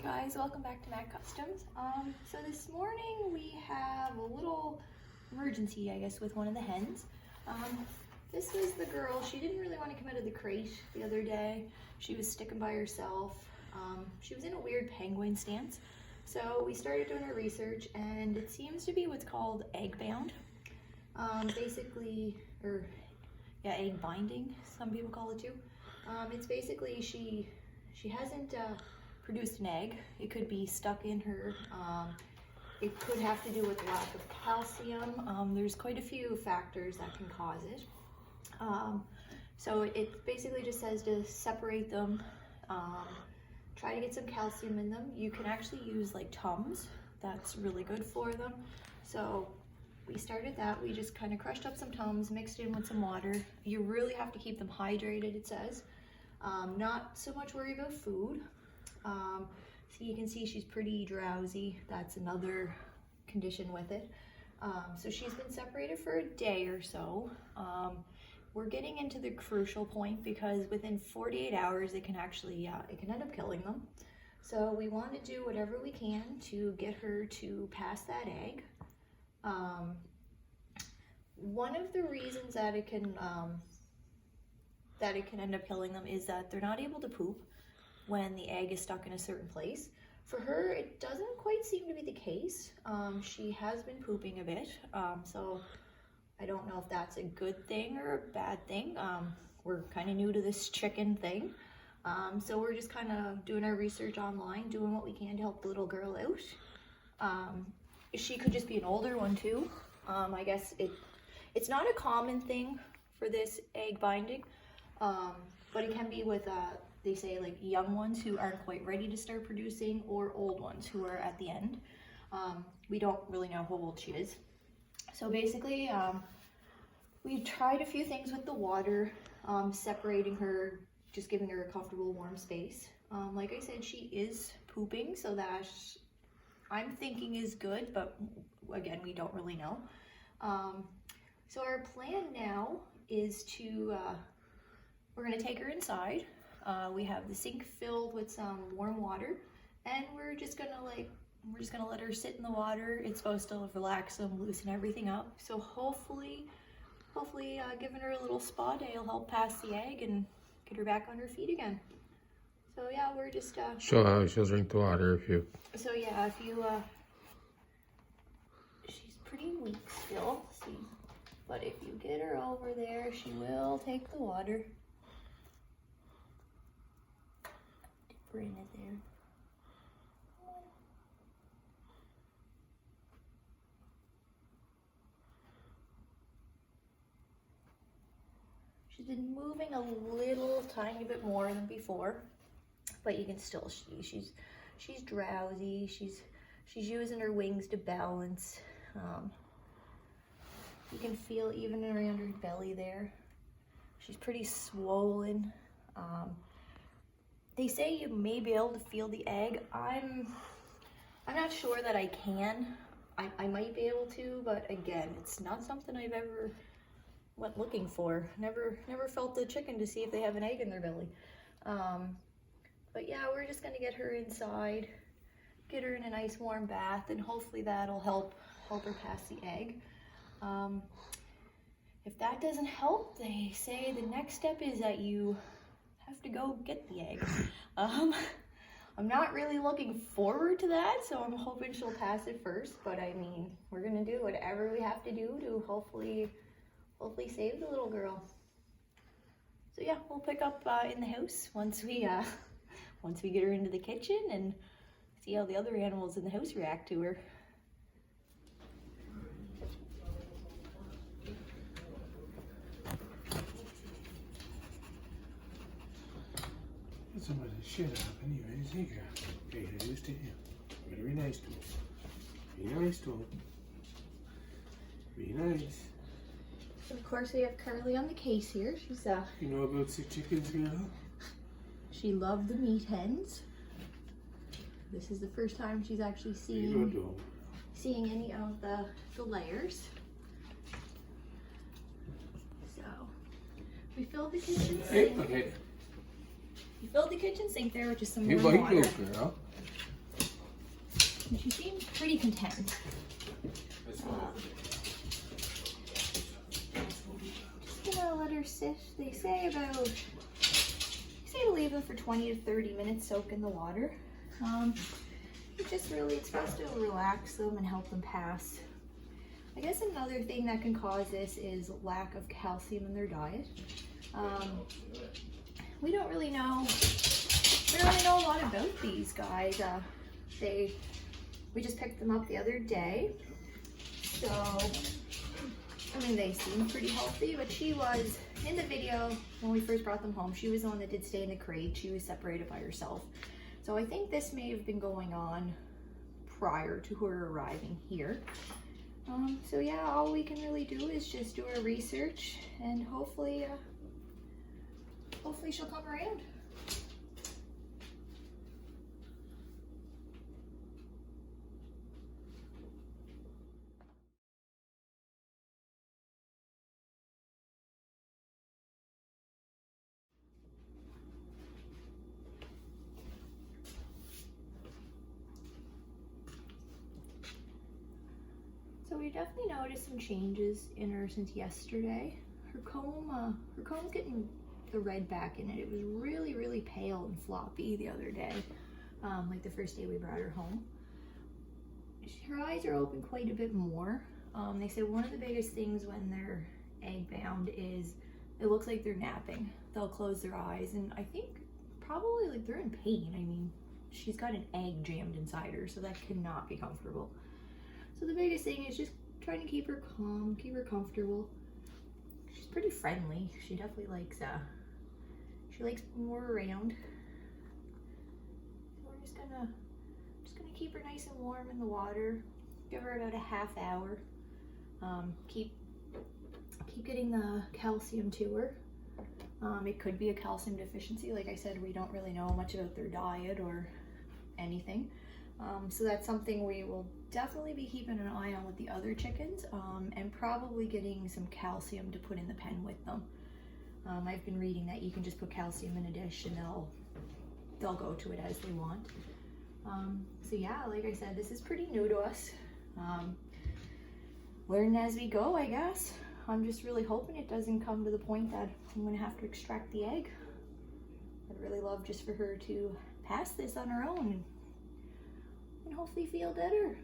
Hey guys, welcome back to Mac Customs. So this morning we have a little emergency, I guess, with one of the hens. This was the girl. She didn't really want to come out of the crate the other day. She was sticking by herself. She was in a weird penguin stance. So we started doing our research, and it seems to be what's called egg bound. Egg binding, some people call it too. It's basically she hasn't produced an egg. It could be stuck in her. It could have to do with lack of calcium. There's quite a few factors that can cause it. So it basically just says to separate them, try to get some calcium in them. You can actually use like Tums. That's really good for them. So we started that. We just kind of crushed up some Tums, mixed in with some water. You really have to keep them hydrated, it says. Not so much worry about food. So you can see she's pretty drowsy. That's another condition with it. So she's been separated for a day or so. We're getting into the crucial point because within 48 hours it can actually, it can end up killing them. So we want to do whatever we can to get her to pass that egg. One of the reasons that it can end up killing them is that they're not able to poop when the egg is stuck in a certain place. For her, it doesn't quite seem to be the case. She has been pooping a bit, so I don't know if that's a good thing or a bad thing. We're kind of new to this chicken thing, so we're just kind of doing our research online, doing what we can to help the little girl out. She could just be an older one too. I guess it's not a common thing for this egg binding, but it can be with they say like young ones who aren't quite ready to start producing, or old ones who are at the end. We don't really know how old she is. So basically, we tried a few things with the water, separating her, just giving her a comfortable warm space. Like I said, she is pooping, so that I'm thinking is good, but again, we don't really know. So our plan now is to, we're gonna take her inside. We have the sink filled with some warm water, and we're just gonna let her sit in the water. It's supposed to relax them, loosen everything up. So hopefully giving her a little spa day will help pass the egg and get her back on her feet again. So yeah, we're just show how she'll drink the water if you. So yeah, if you she's pretty weak still, see, but if you get her over there, she will take the water. Dip her in it there. She's been moving a little tiny bit more than before, but you can still see she's drowsy. She's using her wings to balance. You can feel even around her belly there. She's pretty swollen. They say you may be able to feel the egg. I'm not sure that I can. I might be able to, but again, it's not something I've ever went looking for. Never felt the chicken to see if they have an egg in their belly. But yeah, we're just gonna get her inside, get her in a nice warm bath, and hopefully that'll help her pass the egg. If that doesn't help, they say the next step is that you have to go get the egg. I'm not really looking forward to that, so I'm hoping she'll pass it first, but I mean, we're gonna do whatever we have to do to hopefully save the little girl. So yeah, we'll pick up in the house once we get her into the kitchen and see how the other animals in the house react to her. Some of the shit up anyways. Here you go. Okay, here's to him. Very nice to him. Be nice to him. Be nice. So of course we have Carly on the case here. She's You know about the chickens, girl? She loved the meat hens. This is the first time she's actually seeing any of the layers. So we filled the kitchen sink. Okay. You filled the kitchen sink there with just some You warm like water. those, girl. And she seems pretty content. Just gonna let her sit. They say to leave them for 20 to 30 minutes soak in the water. It's supposed to relax them and help them pass. I guess another thing that can cause this is lack of calcium in their diet. We don't really know a lot about these guys. We just picked them up the other day. So, I mean, they seem pretty healthy, but she was, in the video, when we first brought them home, she was the one that did stay in the crate. She was separated by herself. So I think this may have been going on prior to her arriving here. So yeah, all we can really do is just do our research and hopefully she'll come around. So we definitely noticed some changes in her since yesterday. Her comb's getting the red back in it. It was really, really pale and floppy the other day, like the first day we brought her home. Her eyes are open quite a bit more. They said one of the biggest things when they're egg bound is it looks like they're napping. They'll close their eyes, and I think probably like they're in pain. I mean, she's got an egg jammed inside her, so that cannot be comfortable. So the biggest thing is just trying to keep her calm, keep her comfortable. She's pretty friendly. She definitely likes being more around. So we're just gonna keep her nice and warm in the water. Give her about a half hour. Keep getting the calcium to her. It could be a calcium deficiency. Like I said, we don't really know much about their diet or anything. So that's something we will definitely be keeping an eye on with the other chickens, and probably getting some calcium to put in the pen with them. I've been reading that you can just put calcium in a dish and they'll go to it as they want. So yeah, like I said, this is pretty new to us. Learning as we go, I guess. I'm just really hoping it doesn't come to the point that I'm gonna have to extract the egg. I'd really love just for her to pass this on her own and hopefully feel better.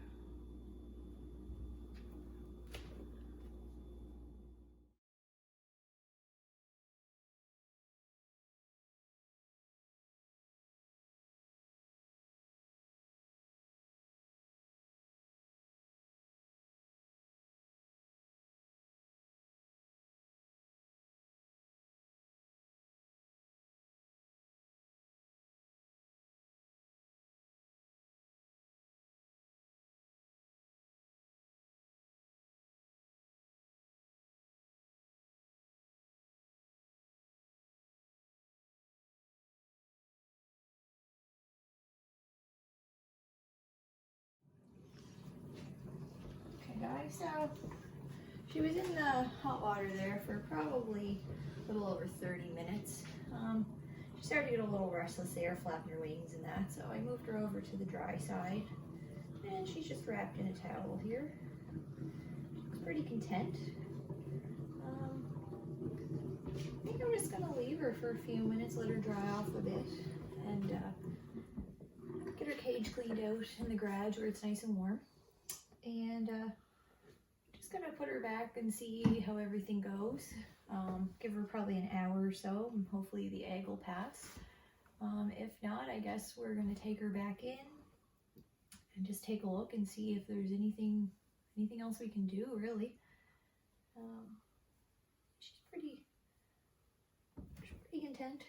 Guys, so she was in the hot water there for probably a little over 30 minutes. She started to get a little restless there, flapping her wings and that, so I moved her over to the dry side, and she's just wrapped in a towel here. She's pretty content. I think I'm just gonna leave her for a few minutes, let her dry off a bit, and get her cage cleaned out in the garage where it's nice and warm. And just gonna put her back and see how everything goes. Give her probably an hour or so, and hopefully the egg will pass. If not, I guess we're gonna take her back in and just take a look and see if there's anything else we can do, really. She's pretty content.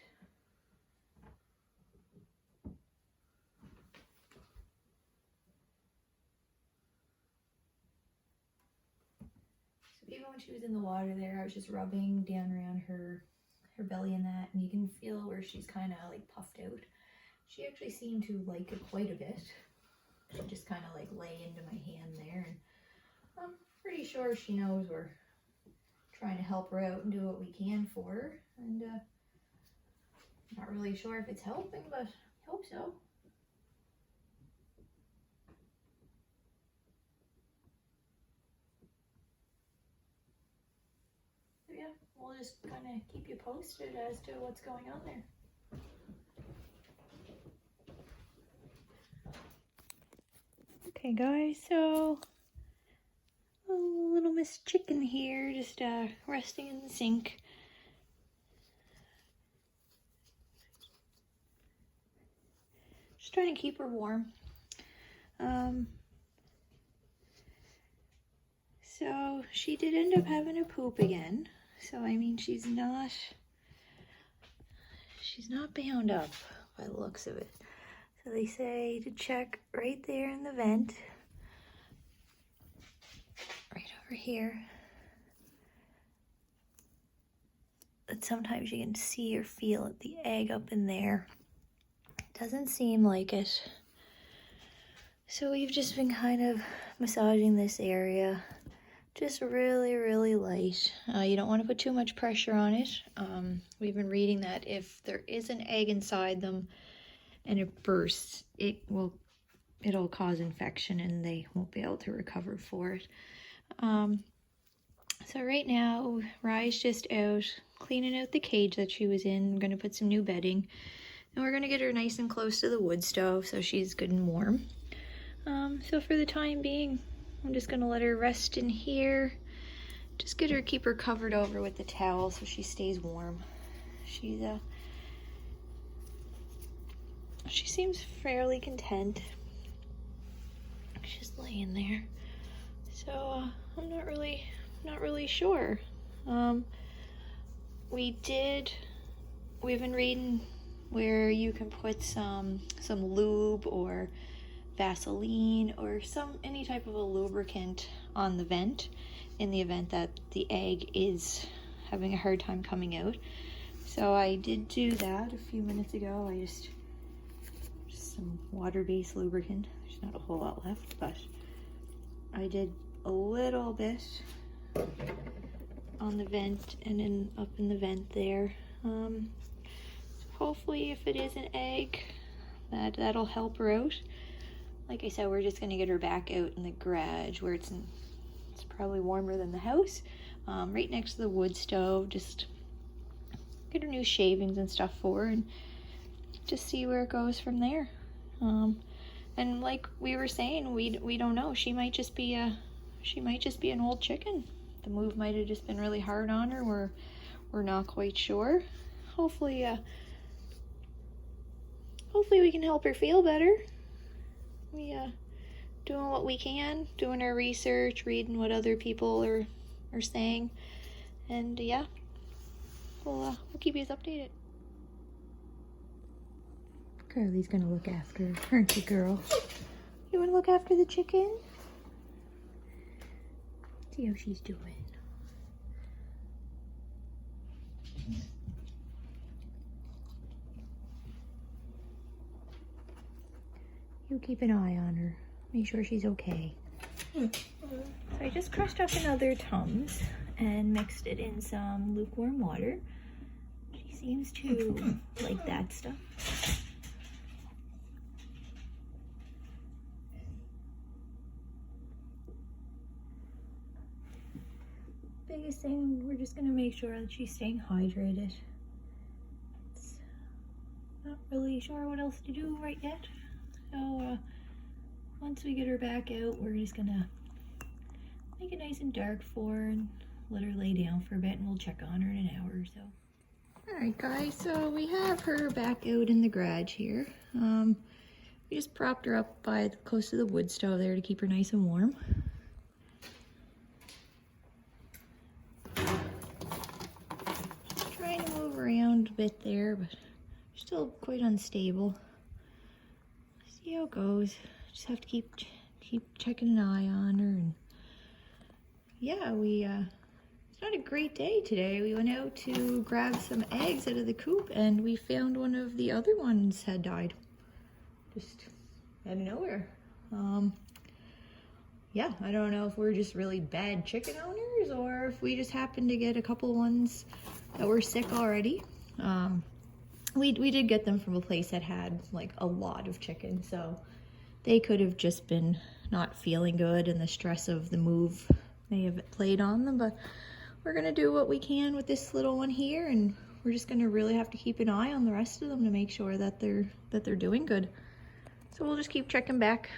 Even when she was in the water there, I was just rubbing down around her belly and that, and you can feel where she's kind of like puffed out. She actually seemed to like it quite a bit. She just kind of like lay into my hand there, and I'm pretty sure she knows we're trying to help her out and do what we can for her. And not really sure if it's helping, but I hope so. we'll just kind of keep you posted as to what's going on there. Okay guys, so little Miss Chicken here, just resting in the sink. Just trying to keep her warm. So she did end up having to poop again. So I mean, she's not bound up by the looks of it. So they say to check right there in the vent, right over here, that sometimes you can see or feel it, the egg up in there. Doesn't seem like it. So we've just been kind of massaging this area, just really, really light. You don't want to put too much pressure on it. We've been reading that if there is an egg inside them and it bursts, it'll cause infection and they won't be able to recover for it. So right now, Rye's just out cleaning out the cage that she was in. I'm going to put some new bedding. And we're going to get her nice and close to the wood stove so she's good and warm. So for the time being, I'm just going to let her rest in here. Just keep her covered over with the towel so she stays warm. She seems fairly content. She's laying there. So I'm not really sure. We've been reading where you can put some lube or Vaseline or any type of a lubricant on the vent in the event that the egg is having a hard time coming out. So I did do that a few minutes ago. I just some water-based lubricant. There's not a whole lot left, but I did a little bit on the vent and up in the vent there. So hopefully if it is an egg, that'll help her out. Like I said, we're just gonna get her back out in the garage where it's probably warmer than the house, right next to the wood stove. Just get her new shavings and stuff for her and just see where it goes from there. And like we were saying, we don't know. She might just be an old chicken. The move might have just been really hard on her. We're not quite sure. Hopefully we can help her feel better. We doing what we can, doing our research, reading what other people are saying, and yeah, we'll keep you updated. Carly's gonna look after her, aren't you, girl? You wanna look after the chicken? See how she's doing. You keep an eye on her. Make sure she's okay. So I just crushed up another Tums and mixed it in some lukewarm water. She seems to like that stuff. Biggest thing, we're just gonna make sure that she's staying hydrated. It's not really sure what else to do right yet. So once we get her back out, we're just gonna make it nice and dark for her and let her lay down for a bit, and we'll check on her in an hour or so. Alright guys, so we have her back out in the garage here. We just propped her up close to the wood stove there to keep her nice and warm. Just trying to move around a bit there, but still quite unstable. See how it goes. Just have to keep checking an eye on her. And yeah, it's not a great day today. We went out to grab some eggs out of the coop and we found one of the other ones had died. Just out of nowhere. Yeah, I don't know if we're just really bad chicken owners or if we just happened to get a couple ones that were sick already. We did get them from a place that had like a lot of chicken, so they could have just been not feeling good and the stress of the move may have played on them, but we're gonna do what we can with this little one here, and we're just gonna really have to keep an eye on the rest of them to make sure that they're doing good. So we'll just keep checking back